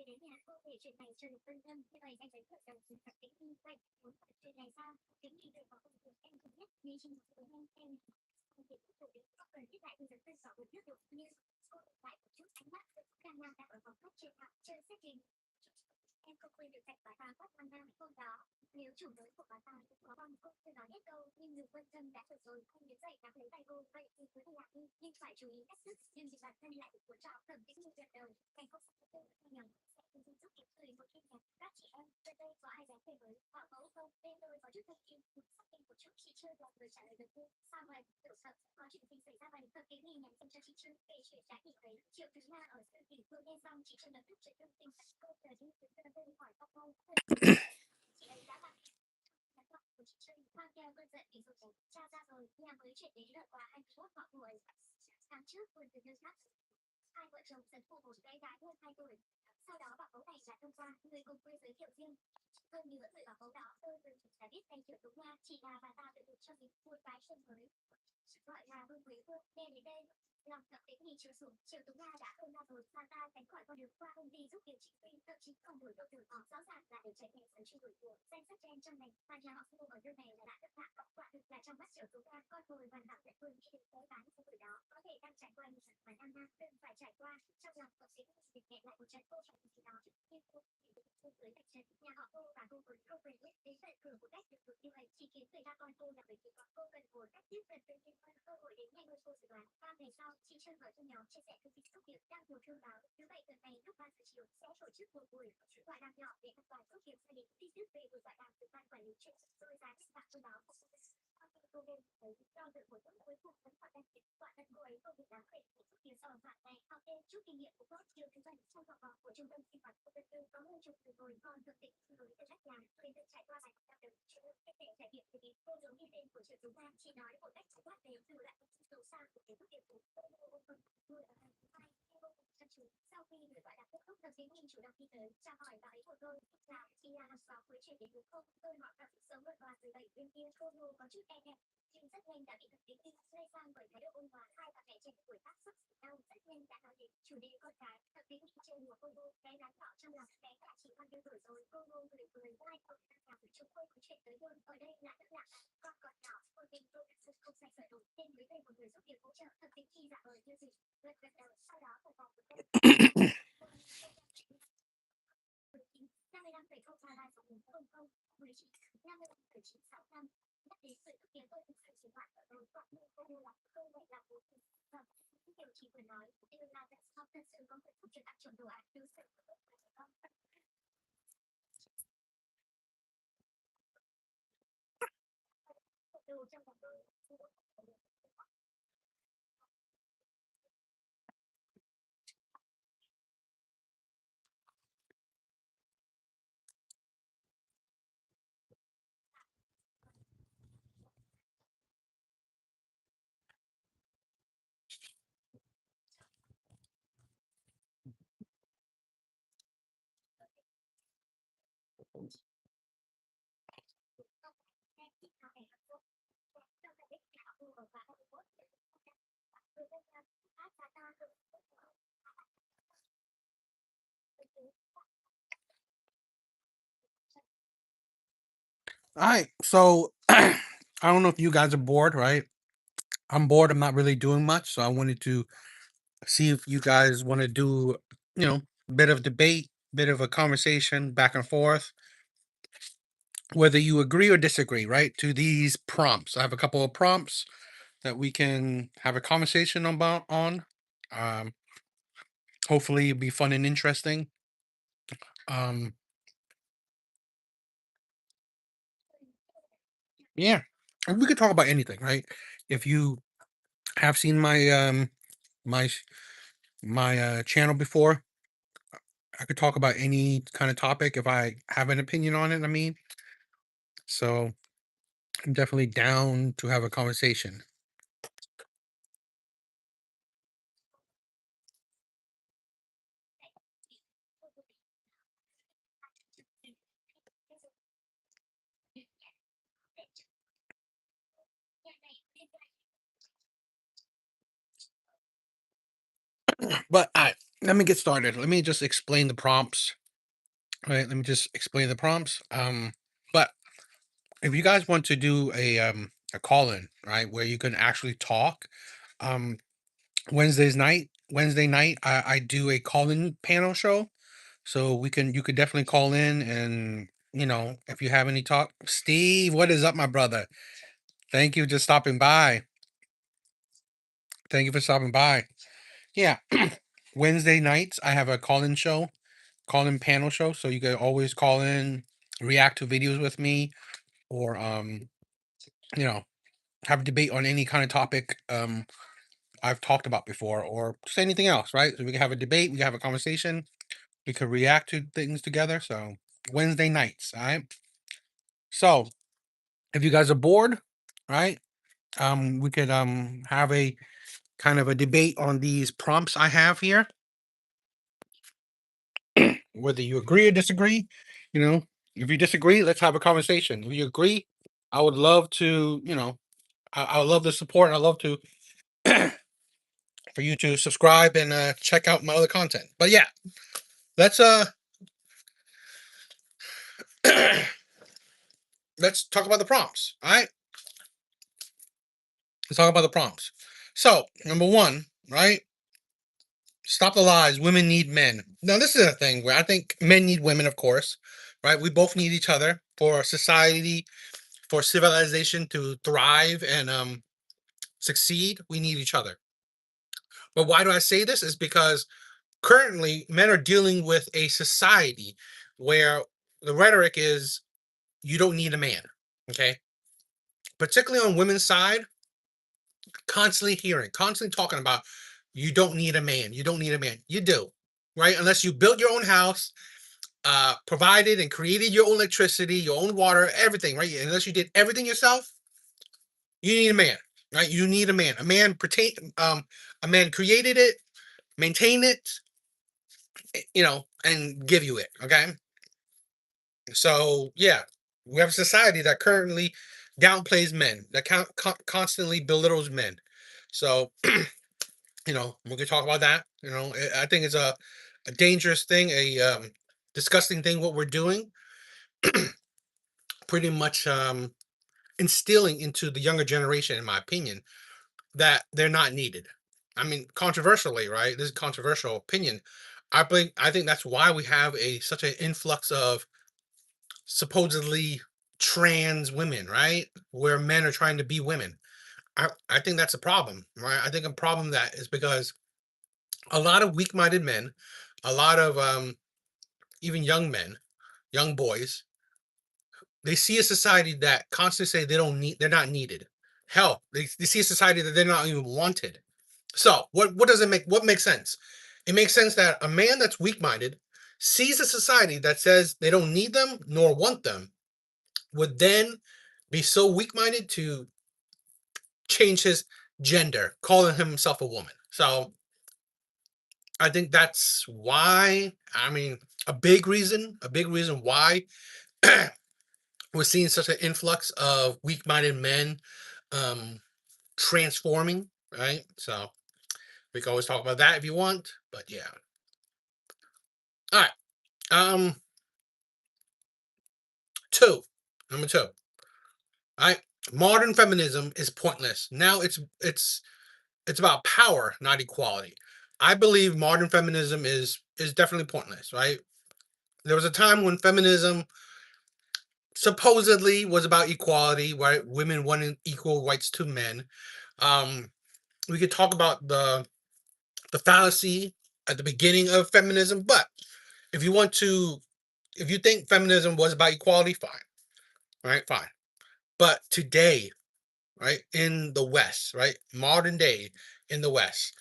đến nhà cô để chuyện này cho được phân tâm, như vậy anh giới thiệu đầu sự thật tính đi vậy. Muốn thật chuyện này sao? Tính đi rồi có công việc em không biết, nhưng trình của em không thể tiếp tục đến không cần thiết lại bây giờ phân xỏ một nước được như cô lại một chút ánh mắt đang đang ở phòng khách trên mạng chơi setting. Em không quên được cảnh bà ta quát mang nam hôm đó. Nếu chủ mới của bà ta cũng có con cô chưa nói hết câu, nhưng dù quân tâm đã thở rồi không đứng dậy nắm lấy tay cô, vậy thì cứ đi lạc đi, nhưng phải chú ý cách thức, nhưng vì bản thân lại được cuốn trọ thẩm tĩnh như tuyệt đầu, cảnh không sắp tư nhầm sẽ không giúp kịp thời một kinh nhạc. Các chị em, bên đây có ai dám về với họ mẫu không? Bên tôi có chút thông tin, xác định một chút chị chưa là người trả lời được cô. Sao vậy? Tự sợ có chuyện gì xảy ra vậy? Thật cái gì nhắn tin cho chị chưa kể chuyện trái thì thấy triệu thứ nga ở siêu thị vừa nghe xong chị chưa lập tức chuyển thông tin cô chờ đi từ từ từ hỏi các câu chị ấy đã mặc của chị chơi mang theo cơn giận vì rồi cha ra rồi nhà mới chuyển đến đợt quà 21 họ buổi tháng trước vườn từ nơi khác hai vợ chồng dần phụ một bé gái hơn 2 tuổi. Sau đó bảo mẫu này đã thông qua người cùng quê giới thiệu riêng hơn nữa người bảo mẫu đó tôi từ đã biết danh triệu đúng nha chỉ là bà ta tự được cho mình một cái chân mới gọi là vương quý vương nên đến đây lòng tập tính thì chiều sủng chiều tú nga đã hơn ra rồi bà ta tránh khỏi con đường qua công ty giúp điều trị phim thậm chí không đổi đội đường họ rõ ràng là để tránh hệ sớm truy đuổi của danh sách trên trong này và nhà họ mua ở nơi này là đã thất bại quả thực là trong mắt chiều tú nga con mồi hoàn hảo tại phương đi đến tới bán của tuổi đó có thể đang trải qua những mà năm năm đừng phải trải qua trong lòng tập tính dịch nghẹn lại một trận cô chẳng gì đó nhưng cô dưới vạch trần nhà họ cô và cô với cô về biết đến tận cửa một cách được như vậy chỉ khiến người ta coi cô là bởi vì cô cần một cách tiếp cận tự nhiên hơn cơ hội đến nhanh hơn cô dự đoán 3 ngày sau chị Trân mở cho nhóm chia sẻ thông tin tốt nghiệp đang vừa thương báo thứ bảy tuần này lúc 3 giờ chiều sẽ tổ chức một buổi tọa đàm nhỏ để an toàn tốt nghiệp gia đình tin tức về buổi tọa đàm từ ban quản lý chuyện rồi giá bạc thông báo cô bên thấy do dự của tuần cuối cùng vẫn còn đang kết quả thân cô ấy không được đáng kể của tốt nghiệp sau đoạn này học thêm chút kinh nghiệm của tốt điều kinh doanh trong vòng vòng của trung tâm sinh hoạt của tư có hơn chục từ hồi còn thực định với tư cách làm tôi được trải qua bài học được chưa cách để trải nghiệm thì cô giống như tên của triệu chúng ta chỉ nói một cách khái quát về từ lại sâu xa của kiến thức điểm của người ở hàng thứ hai chăm chú sau khi người gọi đạt kết thúc tập diễn chủ động đi tới chào hỏi bà ấy của tôi là khi là hàng xóm mới chuyển đến đúng không tôi hỏi cảm xúc sớm vượt qua từ bảy bên kia cô ngô có chút e thẹn nhưng rất nhanh đã bị thực tính lây sang bởi thái độ ôn hòa hai bà mẹ trẻ tuổi tác sức đau rất nhanh đã nói đến chủ đề con cái thực tính chơi đùa cô ngô bé gái nhỏ trong lòng bé đã chỉ con đưa tuổi rồi cô ngô cười vai cậu đang làm chúng tôi có chuyện tới luôn ở đây là đất lạc con còn nhỏ cô tình tôi thật không sạch sợi đủ nên mới về một người giúp việc hỗ trợ thực tính khi giả vờ như gì gật gật đầu sau đó một vòng một năm mươi năm phẩy không ba ba sáu bốn không không 19 55,965 nhắc đến sự thực hiện tôi thực sự sinh hoạt ở đồn quảng ninh cô là tôi vậy là bố vâng điều chỉ vừa nói đều là tại sao thật sự có một phút truyền đạt chuẩn đồ án đối xử của con đồ trong vòng đôi All right. So I don't know if you guys are bored, right? I'm bored. I'm not really doing much. So I wanted to see if you guys want to do, a bit of debate, bit of a conversation back and forth, whether you agree or disagree, right? To these prompts. I have a couple of prompts that we can have a conversation about on. Um, hopefully it'll be fun and interesting. Um, yeah. And we could talk about anything, right? If you have seen my my channel before, I could talk about any kind of topic if I have an opinion on it. I mean, so I'm definitely down to have a conversation. But let me get started. Let me just explain the prompts. Right. Let me just explain the prompts. But if you guys want to do a call in, right, where you can actually talk, um, Wednesday night, I do a call in panel show. So you could definitely call in and if you have any talk. Steve, what is up, my brother? Thank you for just stopping by. Thank you for stopping by. Yeah. Wednesday nights, I have a call in show, call in panel show. So you can always call in, react to videos with me, or you know, have a debate on any kind of topic I've talked about before, or just anything else, right? So we can have a debate, we can have a conversation, we could react to things together. So Wednesday nights, all right. So if you guys are bored, right, we could have a kind of a debate on these prompts I have here, whether you agree or disagree. You know, if you disagree, let's have a conversation. If you agree, I would love to, I would love the support. I love to for you to subscribe and check out my other content. But yeah, let's let's talk about the prompts. All right, let's talk about the prompts. So number one, right? Stop the lies. Women need men. Now this is a thing where I think men need women, of course, right? We both need each other for society, for civilization to thrive and succeed. We need each other. But why do I say this? Is because currently men are dealing with a society where the rhetoric is you don't need a man. Okay. Particularly on women's side, constantly hearing, constantly talking about you don't need a man. You don't need a man. You do, right? Unless you built your own house, provided and created your own electricity, your own water, everything, right? Unless you did everything yourself, you need a man, right? You need a man. A man created it, maintain it, and give you it. Okay. So yeah, we have a society that currently downplays men, that constantly belittles men. So we can talk about that. I think it's a dangerous thing, a disgusting thing. What we're doing, pretty much instilling into the younger generation, in my opinion, that they're not needed. I mean, controversially, right? This is a controversial opinion. I think that's why we have a such an influx of supposedly trans women, right? Where men are trying to be women. I think that's a problem, right? I think a problem that is because a lot of weak-minded men, a lot of even young men, young boys, they see a society that constantly say they're not needed. Hell, they see a society that they're not even wanted. So what does it make what makes sense? It makes sense that a man that's weak-minded sees a society that says they don't need them nor want them, would then be so weak-minded to change his gender, calling himself a woman. So I think that's why, I mean, a big reason why we're seeing such an influx of weak-minded men um transforming, right? So we can always talk about that if you want, but yeah. All right. Um, two. Number two. All right. Modern feminism is pointless. Now it's about power, not equality. I believe modern feminism is definitely pointless, right? There was a time when feminism supposedly was about equality, right? Women wanted equal rights to men. Um, we could talk about the fallacy at the beginning of feminism, but if you want to, if you think feminism was about equality, fine, right? Fine. But today, right, in the West, right, modern day in the West,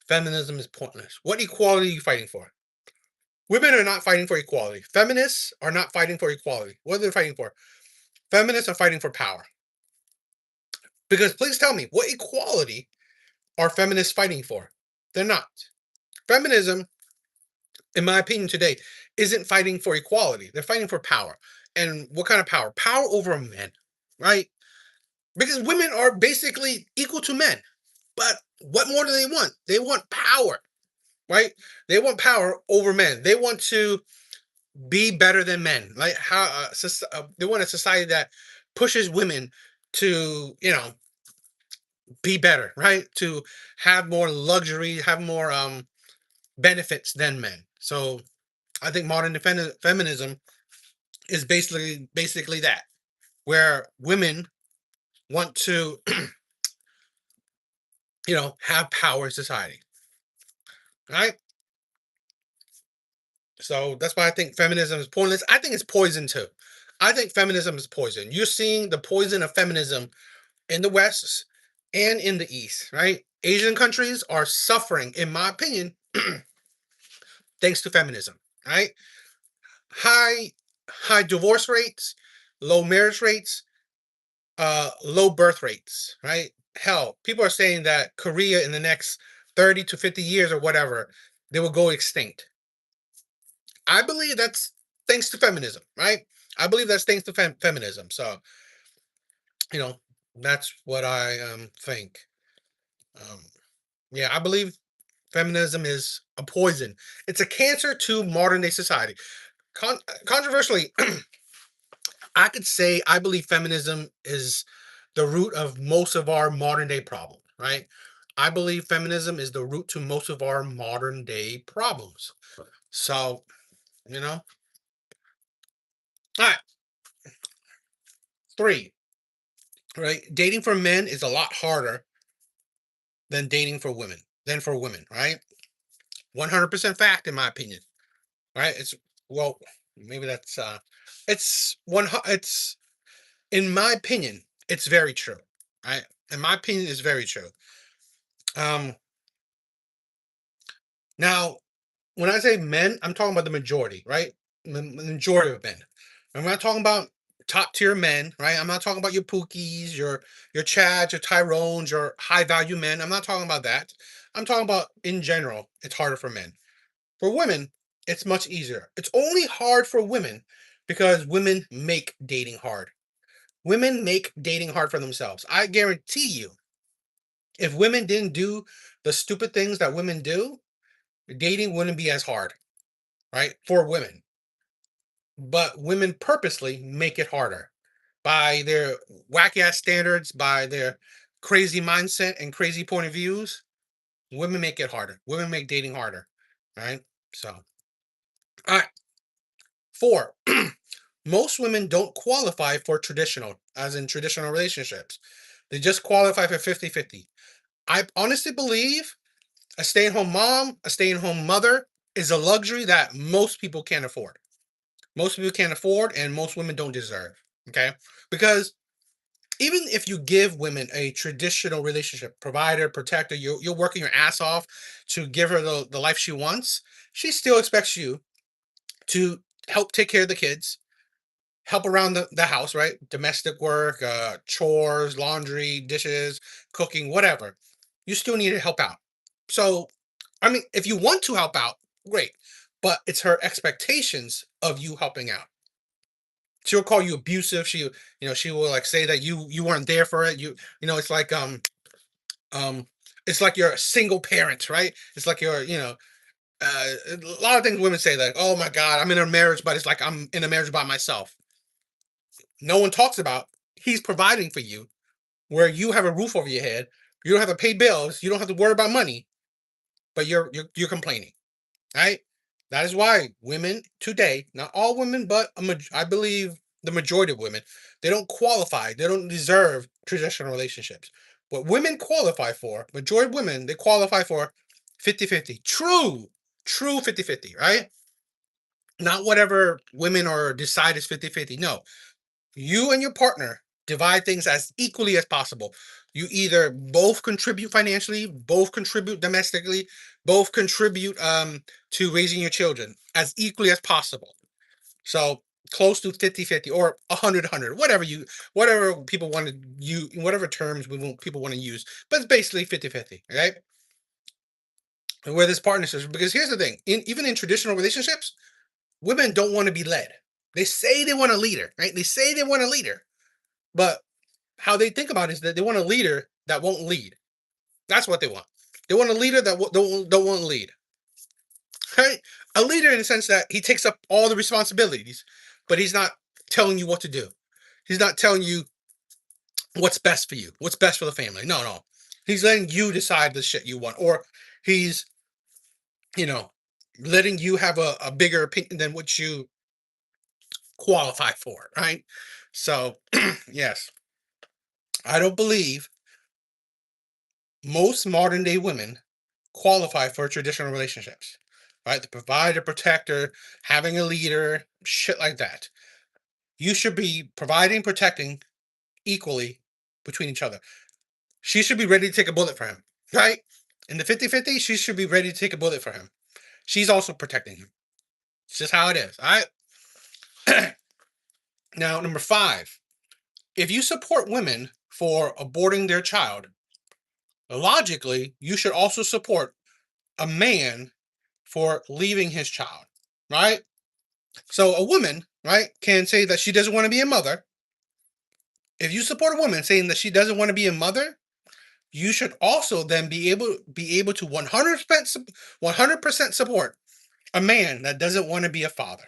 feminism is pointless. What equality are you fighting for? Women are not fighting for equality. Feminists are not fighting for equality. What are they fighting for? Feminists are fighting for power. Because please tell me, what equality are feminists fighting for? They're not. Feminism, in my opinion, today isn't fighting for equality. They're fighting for power. And what kind of power? Power over men, right? Because women are basically equal to men. But what more do they want? They want power. right? They want power over men. They want to be better than men. Like how they want a society that pushes women to, be better, right? To have more luxury, have more benefits than men. So I think modern feminism is basically that, where women want to, have power in society, right? So that's why I think feminism is pointless. I think it's poison too. I think feminism is poison. You're seeing the poison of feminism in the West and in the East, right? Asian countries are suffering, in my opinion, thanks to feminism, right? High high divorce rates, low marriage rates, low birth rates, right? Hell, people are saying that Korea in the next 30 to 50 years or whatever, they will go extinct. I believe that's thanks to feminism, right? I believe that's thanks to feminism. So, you know, that's what I think. Um, yeah, I believe feminism is a poison. It's a cancer to modern day society. Controversially, I could say I believe feminism is the root of most of our modern day problems, right? I believe feminism is the root to most of our modern day problems. So, you know, all right, three, right? Dating for men is a lot harder than dating for women, right? 100% fact, in my opinion, right? Well, maybe it's in my opinion, it's very true, right? In my opinion, it's very true. Um, Now, when I say men, I'm talking about the majority, right? The majority of men. I'm not talking about top tier men, right? I'm not talking about your Pookies, your Chads, your Tyrones, your high value men. I'm not talking about that. I'm talking about in general. It's harder for men. For women, it's much easier. It's only hard for women because women make dating hard. Women make dating hard for themselves. I guarantee you, if women didn't do the stupid things that women do, dating wouldn't be as hard, right? For women. But women purposely make it harder by their wacky ass standards, by their crazy mindset and crazy point of views. Women make it harder. Women make dating harder, right? So, all right. Four, most women don't qualify for traditional, as in traditional relationships. They just qualify for 50-50. I honestly believe a stay at home mom, a stay at home mother is a luxury that most people can't afford. Most people can't afford, and most women don't deserve. Okay, because even if you give women a traditional relationship, provider, protector, you're working your ass off to give her the life she wants. She still expects you to help take care of the kids, help around the house, right? Domestic work, chores, laundry, dishes, cooking, whatever. You still need to help out. So, I mean, if you want to help out, great. But it's her expectations of you helping out. She'll call you abusive. She will like say that you weren't there for it. It's like um it's like you're a single parent, right? It's like a lot of things women say, like, oh my god, I'm in a marriage, but it's like I'm in a marriage by myself. No one talks about he's providing for you, where you have a roof over your head, you don't have to pay bills, you don't have to worry about money, but you're complaining, right? That is why women today, not all women, but I believe the majority of women, they don't qualify, they don't deserve traditional relationships. What women qualify for, majority of women, they qualify for 50-50. True 50-50, right? Not whatever women are decide is 50-50. No, you and your partner divide things as equally as possible. You either both contribute financially, both contribute domestically, both contribute to raising your children as equally as possible. So close to 50-50 or 100-100, whatever people want to use, whatever terms people want to use, but it's basically 50-50, right? And where this partnership, because here's the thing, even in traditional relationships, women don't want to be led. They say they want a leader, right? They say they want a leader, but how they think about it is that they want a leader that won't lead. That's what they want. They want a leader that don't want to lead. right? A leader in the sense that he takes up all the responsibilities, but he's not telling you what to do. He's not telling you what's best for you, what's best for the family. No, no. He's letting you decide the shit you want, or he's, you know, letting you have a bigger opinion than what you qualify for, right? So, yes, I don't believe most modern day women qualify for traditional relationships, right? The provider, protector, having a leader, shit like that. You should be providing, protecting equally between each other. She should be ready to take a bullet for him, right? In the 50-50, she should be ready to take a bullet for him. She's also protecting him. It's just how it is. All right. Now, number 5, if you support women for aborting their child, logically, you should also support a man for leaving his child, right? So a woman, right, can say that she doesn't want to be a mother. If you support a woman saying that she doesn't want to be a mother, you should also then be able to 100% support a man that doesn't want to be a father,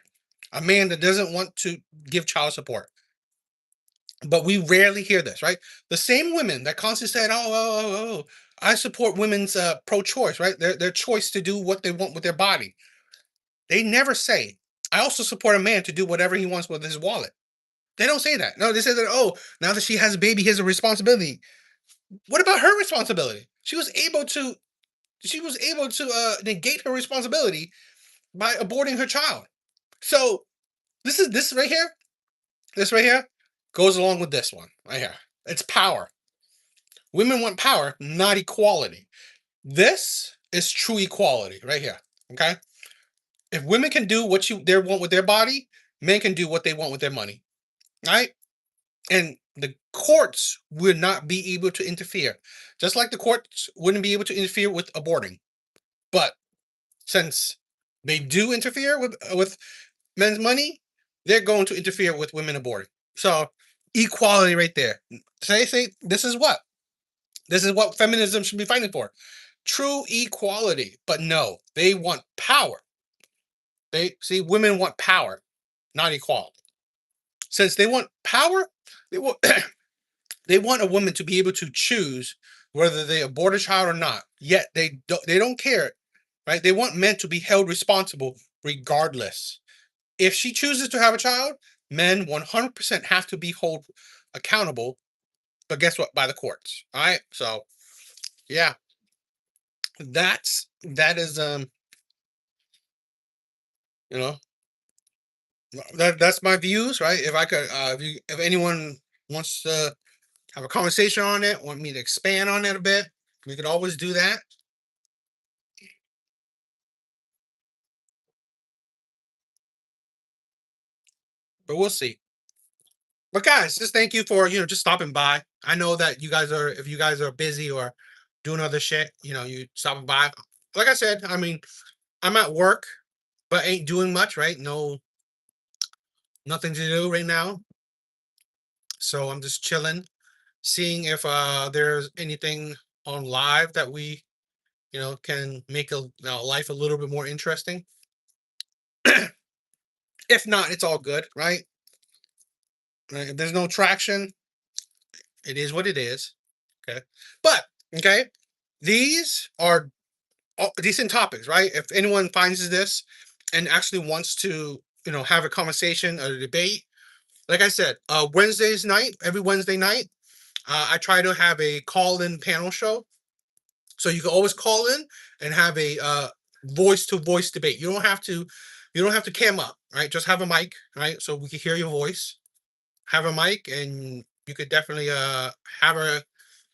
a man that doesn't want to give child support. But we rarely hear this, right? The same women that constantly said, "Oh, I support women's pro-choice, right? Their choice to do what they want with their body." They never say, "I also support a man to do whatever he wants with his wallet." They don't say that. No, they say that, "Oh, now that she has a baby, he has a responsibility." What about her responsibility? She was able to negate her responsibility by aborting her child. So this right here. This right here goes along with this one right here. It's power. Women want power, not equality. This is true equality right here. Okay. If women can do what they want with their body, men can do what they want with their money. Right? And the courts would not be able to interfere. Just like the courts wouldn't be able to interfere with aborting. But since they do interfere with men's money, they're going to interfere with women aborting. So equality right there. Say this is what feminism should be fighting for. True equality. But no, they want power. They see women want power, not equality. Since they want power, they want they want a woman to be able to choose whether they abort a child or not. Yet they don't care, right? They want men to be held responsible regardless. If she chooses to have a child, men 100% have to be held accountable. But guess what? By the courts. All right. So yeah, that is you know that's my views, right? If I could, if anyone wants to have a conversation on it, want me to expand on it a bit, we could always do that. But we'll see. But guys, just thank you for just stopping by. I know that if you guys are busy or doing other shit, you stopping by. Like I said, I mean, I'm at work, but ain't doing much, right? No, nothing to do right now. So I'm just chilling, seeing if there's anything on live that we can make life a little bit more interesting. If not, it's all good, right? If there's no traction, it is what it is. Okay, but okay, these are decent topics, right? If anyone finds this and actually wants to have a conversation, a debate, like I said, every Wednesday night, I try to have a call-in panel show. So you can always call in and have a voice-to-voice debate. You don't have to cam up, right? Just have a mic, right? So we can hear your voice. Have a mic, and you could definitely have a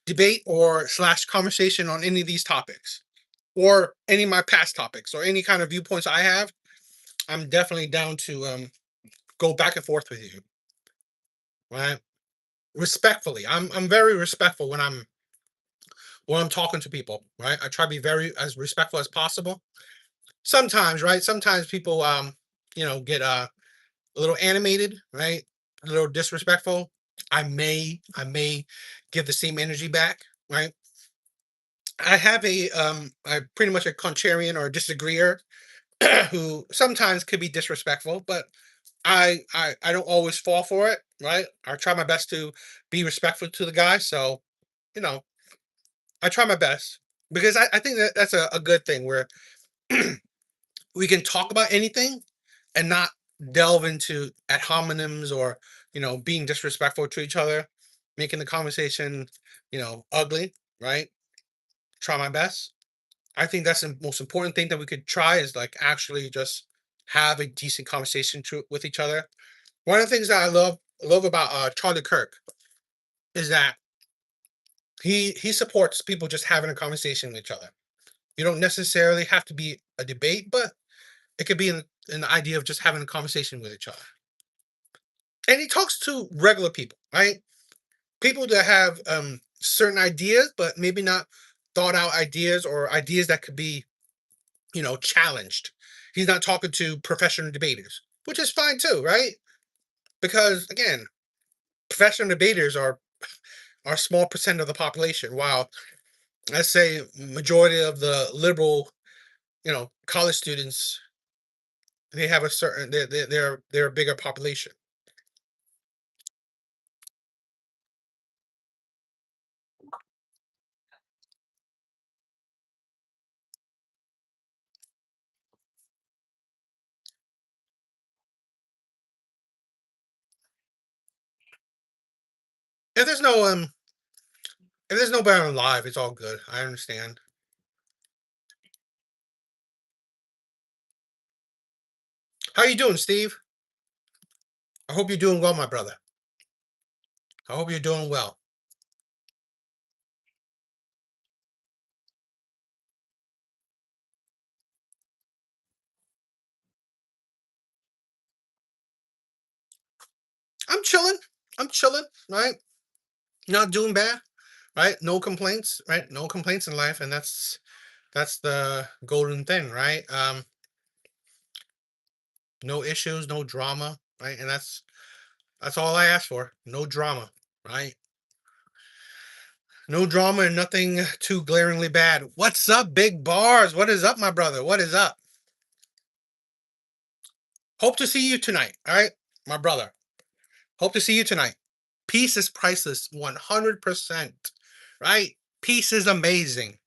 debate or slash conversation on any of these topics, or any of my past topics, or any kind of viewpoints I have. I'm definitely down to go back and forth with you, right? Respectfully. I'm very respectful when I'm talking to people, right? I try to be very as respectful as possible. Sometimes, right? Sometimes people get a little animated, right? A little disrespectful. I may give the same energy back, right? I have I pretty much a contrarian or a disagreeer who sometimes could be disrespectful, but I don't always fall for it, right? I try my best to be respectful to the guy, so you know I try my best because I think that that's a good thing where we can talk about anything and not delve into ad hominems or being disrespectful to each other, making the conversation ugly, right? Try my best. I think that's the most important thing that we could try is like actually just have a decent conversation with each other. One of the things that I love about Charlie Kirk is that he supports people just having a conversation with each other. You don't necessarily have to be a debate, but it could be an idea of just having a conversation with each other. And he talks to regular people, right? People that have certain ideas, but maybe not thought out ideas or ideas that could be, challenged. He's not talking to professional debaters, which is fine too, right? Because again, professional debaters are a small percent of the population, while let's say majority of the liberal, college students, they have a certain they're a bigger population. If there's no if there's no better live, it's all good. I understand. How you doing, Steve? I hope you're doing well, my brother. I hope you're doing well. I'm chilling. I'm chilling, right? Not doing bad, right? No complaints, right? No complaints in life, and that's the golden thing, right? No issues, no drama, right? And that's all I ask for. No drama, right? No drama and nothing too glaringly bad. What's up, big bars? What is up, my brother? What is up? Hope to see you tonight. All right, my brother. Hope to see you tonight. Peace is priceless, 100%. Right? Peace is amazing.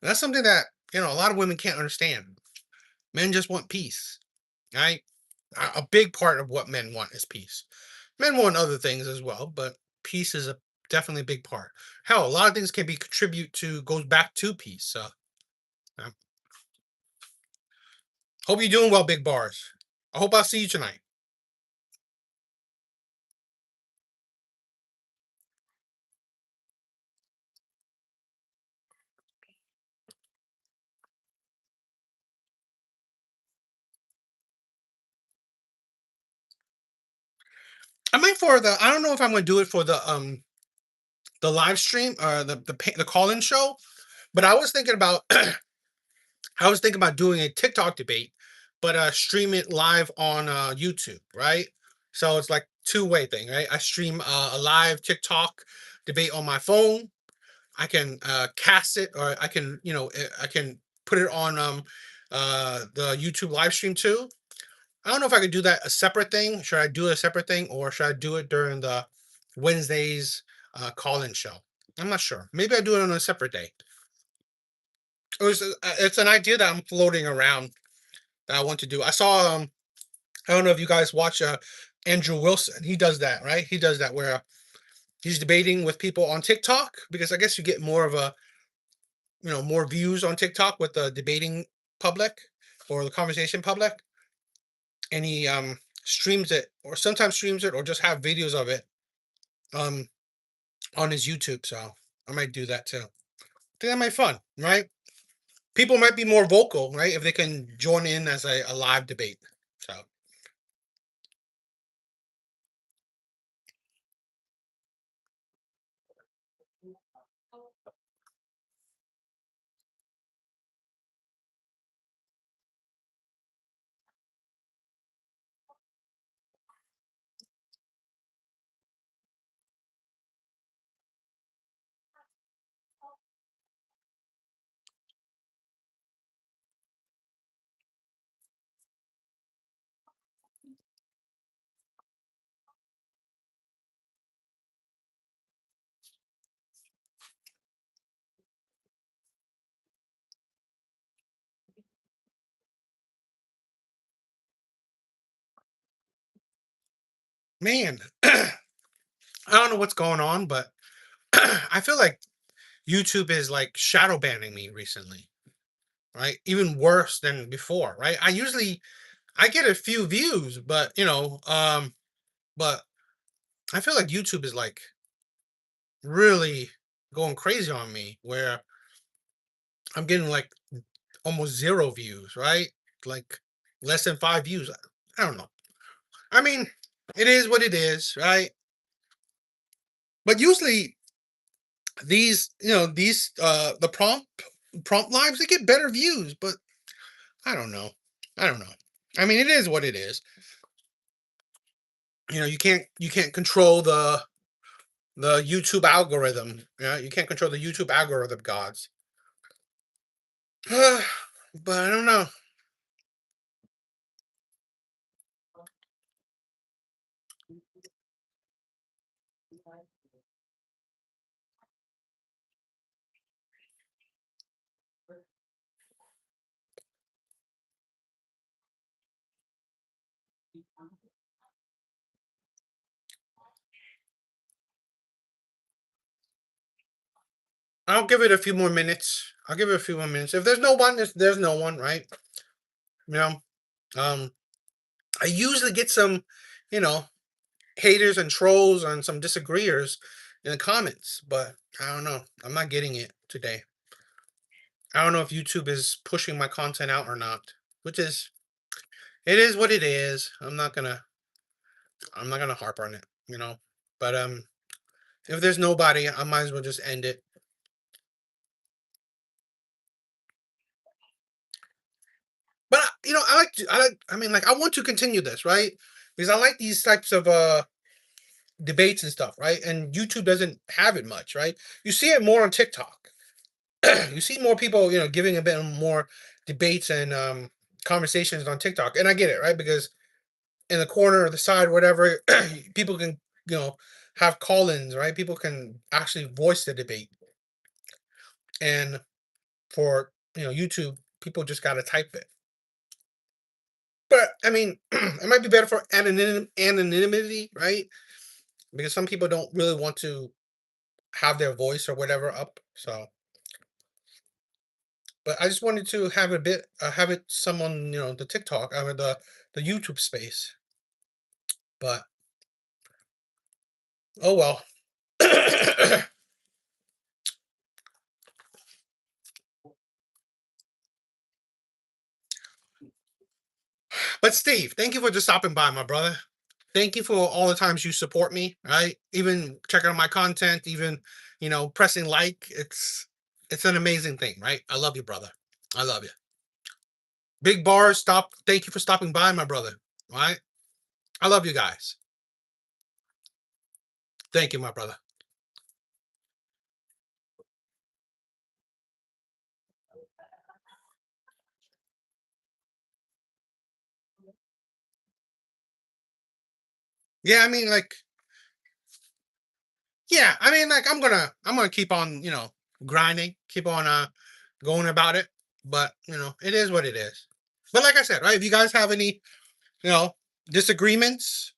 That's something that a lot of women can't understand. Men just want peace, right? A big part of what men want is peace. Men want other things as well, but peace is a definitely a big part. Hell, a lot of things can be contribute to goes back to peace. So, yeah. Hope you're doing well, big bars. I hope I'll see you tonight. I might for the. I don't know if I'm going to do it for the live stream or the call in show, but I was thinking about I was thinking about doing a TikTok debate, but stream it live on YouTube, right? So it's like two-way thing, right? I stream a live TikTok debate on my phone. I can cast it, or I can, I can put it on the YouTube live stream too. I don't know if I could do that a separate thing. Should I do a separate thing, or should I do it during the Wednesdays call-in show? I'm not sure. Maybe I do it on a separate day. It's an idea that I'm floating around that I want to do. I saw I don't know if you guys watch Andrew Wilson. He does that, right? He does that where he's debating with people on TikTok because I guess you get more of a more views on TikTok with the debating public or the conversation public, and he streams it or sometimes streams it or just have videos of it um on his YouTube. So I might do that too. I think that might be fun, right? People might be more vocal, right, if they can join in as a live debate. So Man, I don't know what's going on, but I feel like YouTube is like shadow banning me recently, right? Even worse than before, right? I get a few views, but but I feel like YouTube is like really going crazy on me where I'm getting like almost zero views, right? Like less than 5 views. I don't know. I mean, it is what it is, right? But usually these the prompt lives, they get better views, but I don't know. I don't know. I mean, it is what it is. You can't control the YouTube algorithm. Yeah, you can't control the YouTube algorithm gods. But I don't know. I'll give it a few more minutes. I'll give it a few more minutes. If there's no one, there's no one, right? You know, um, I usually get some, you know, haters and trolls and some disagreeers in the comments, but I don't know. I'm not getting it today. I don't know if YouTube is pushing my content out or not, which is it is what it is. I'm not gonna harp on it. But if there's nobody, I might as well just end it. But I mean, like, I want to continue this, right? Because I like these types of debates and stuff, right? And YouTube doesn't have it much, right? You see it more on TikTok. You see more people, giving a bit more debates and conversations on TikTok, and I get it, right? Because in the corner or the side, whatever, people can, you know, have call-ins, right? People can actually voice the debate, and for YouTube, people just got to type it. But I mean, it might be better for anonymity, right? Because some people don't really want to have their voice or whatever up. So, but I just wanted to have a bit, have it someone, the TikTok, I mean the YouTube space. But oh well. But Steve, thank you for just stopping by, my brother. Thank you for all the times you support me, right? Even checking out my content, even pressing like. It's an amazing thing, right? I love you, brother. I love you. Big bars, stop. Thank you for stopping by, my brother. All right? I love you guys. Thank you, my brother. Yeah, I mean, like, yeah, I mean, like, I'm gonna keep on, grinding, keep on going about it. But it is what it is. But like I said, right? If you guys have any, you know, disagreements,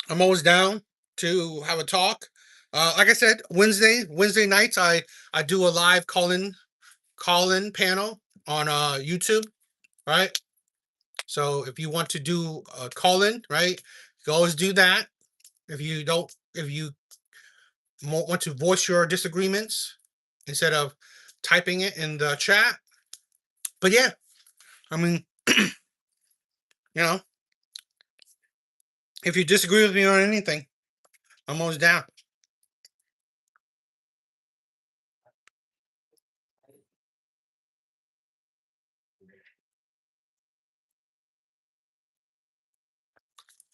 I'm always down to have a talk. Like I said, Wednesday nights, I do a live call in panel on YouTube, right? So if you want to do a call in, right, you can always do that. If you want to voice your disagreements instead of typing it in the chat. But yeah, I mean, you know, if you disagree with me on anything, I'm always down.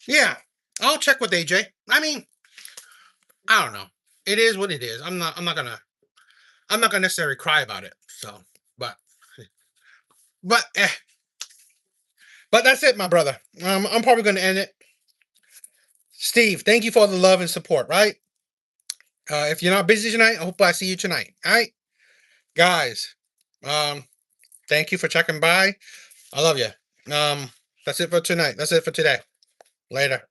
Yeah, I'll check with AJ. I mean, I don't know. It is what it is. I'm not gonna necessarily cry about it. So, but but eh, but that's it, my brother. I'm probably gonna end it. Steve, thank you for the love and support. Right. If you're not busy tonight, I hope I see you tonight. All right, guys. Um, thank you for checking by. I love you. That's it for tonight. That's it for today. Later.